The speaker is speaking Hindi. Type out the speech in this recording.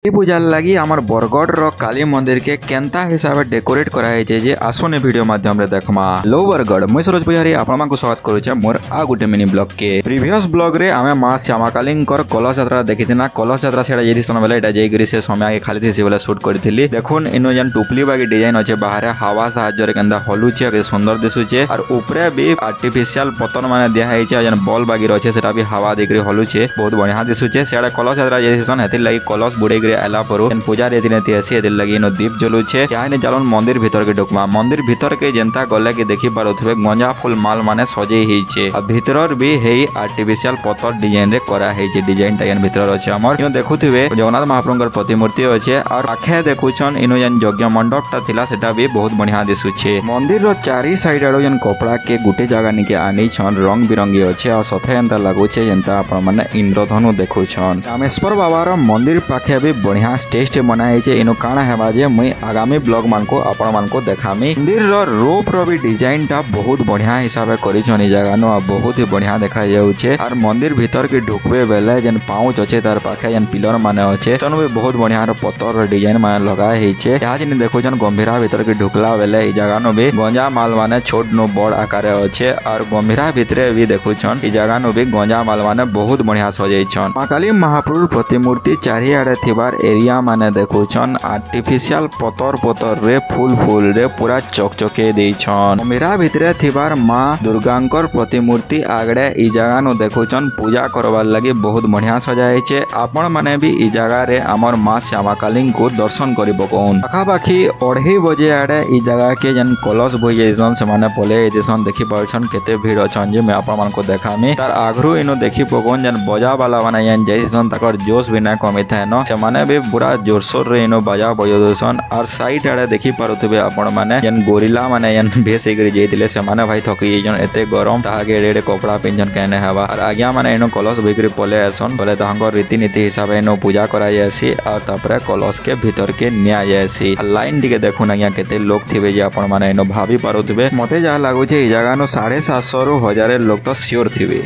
पूजार लगी आमर बरगढ़ रो काली मंदिर के केंता हिसाब से डेकोरेट कराई जे आसोने वीडियो माध्यम रे देखमा। लो बरगढ़ मुई सरोज पुजारी आपण मानकु स्वागत करूचे मोर आ गुटे मिनी ब्लॉग के। प्रीवियस ब्लॉग रे आमे मां श्यामाकालींकर कलश यात्रा देखिथिना। कलश यात्रा सेडा जेथि सन बेले एटा जेगिरी से समय के खाली थी बेले शूट करथिली। देखुन इनो जन टुपली बागी डिजाइन अछि बाहर हवा साहाय्य रे केंदा हलुचे के सुंदर दिसुचे और ऊपरे भी आर्टिफिशियल पतन माने दिया हैचे जन बॉल बागी रचे सेटा भी हवा देकरी हलुचे बहुत बढ़िया दिसुचे। सेडा कलश यात्रा जेथि सन हेति लागि कलश बुडे आला पर पूजा रीतिनीति आसी एदिल लगी नो दीप जलुछे। यानी जालन मंदिर भीतर के डुकमा। मंदिर भीतर के जनता गले के देखि पारुथबे गंजा फूल माल माने सजे हिचे और भीतर भी हेई आर्टिफिशियल पत्थर डिजाइन रे करा हेचे। डिजाइन टाइन भीतर अछि हमर इनो देखुथिबे जगन्नाथ महाप्रभुकर प्रतिमूर्ति अछि और आखे देखुछन इनो जन यज्ञ मंडपटा थिला सेटा भी बहुत बढ़िया दिसुछे। मंदिर रो चारि साइड आडो जन कपड़ा के गुटे जगह निके आनी छन रंग बिरंगी अछि और सथे एंता लागुछे जनता आपण माने इंद्रधनु देखुछन। रामेश्वर बाबा रो मंदिर पाखे भी बढ़िया टेस्ट बनाई छे। इनो काना हेबा जे मुई आगामी ब्लॉग मान को आपण मान को देखामी। मंदिर रो रूप रो भी डिजाइन टा बहुत बढ़िया हिसाब से करि छनी जगह नो बहुत ही बढ़िया देखा जाउछे। और मंदिर भीतर के ढुकबे बेले जन पाउच अछि तार पाखे जन पिलर माने अछि तनु भी बहुत बढ़िया रो पत्थर रो डिजाइन माने लगा हेचे। या जन देखो जन गंभीरा भीतर के ढुकला बेले ई जगह नो भी गंजा माल माने छोट नो बड़ आकार अछि और गंभीरा भीतर भी देखो छन ई जगह नो भी गंजा माल माने बहुत बढ़िया सजै छन। मां काली महाप्रभु प्रतिमूर्ति चारि आडे थिबार एरिया माने देखुछन आर्टिफिशियल पतर रे फूल रे पूरा चकचके देइछन। मेरा भितरे थिबार मां दुर्गांकर प्रतिमूर्ति आगड़े ई जगह नो देखुछन पूजा करबार लागि बहुत बढ़िया सजाय छे। आपण माने भी ई जगह रे हमर मां श्यामाकाली को दर्शन करिबो कोन। पाखापाखी 2:30 बजे आड़े ई जगह के जन कलश भई जैसन से माने पले जैसन देखि पाछन केते भीड़ अछन जे मैं आपण मान को देखामी। तार आगरो इनो देखि पकोन जन बजा वाला माने जन जैसन तकर जोश भी ना कमी थाए न से माने भी पूरा जोरसोर रे इनो बाजा बजोसन। और साइड आड़े देखि पारुथबे आपण माने जन गोरिल्ला माने जन भेस एगरी जेतिले से माने भाई थकी जन एते गरम तागे रेड कपड़ा पिंजन कहने हवा और आज्ञा माने इनो कलश बिक्री पले आसन बोले तांकर रीतिनीति हिसाब इनो पूजा करा जायसी और तापरे कलश के भीतर के निया जायसी। लाइन टिके देखुन आज्ञा केते लोग थिबे जे आपण माने इनो भाबी पारुथबे। मते जा लागुचे ई जगह नो 750 रु 1000 लोग तो श्योर थिबे।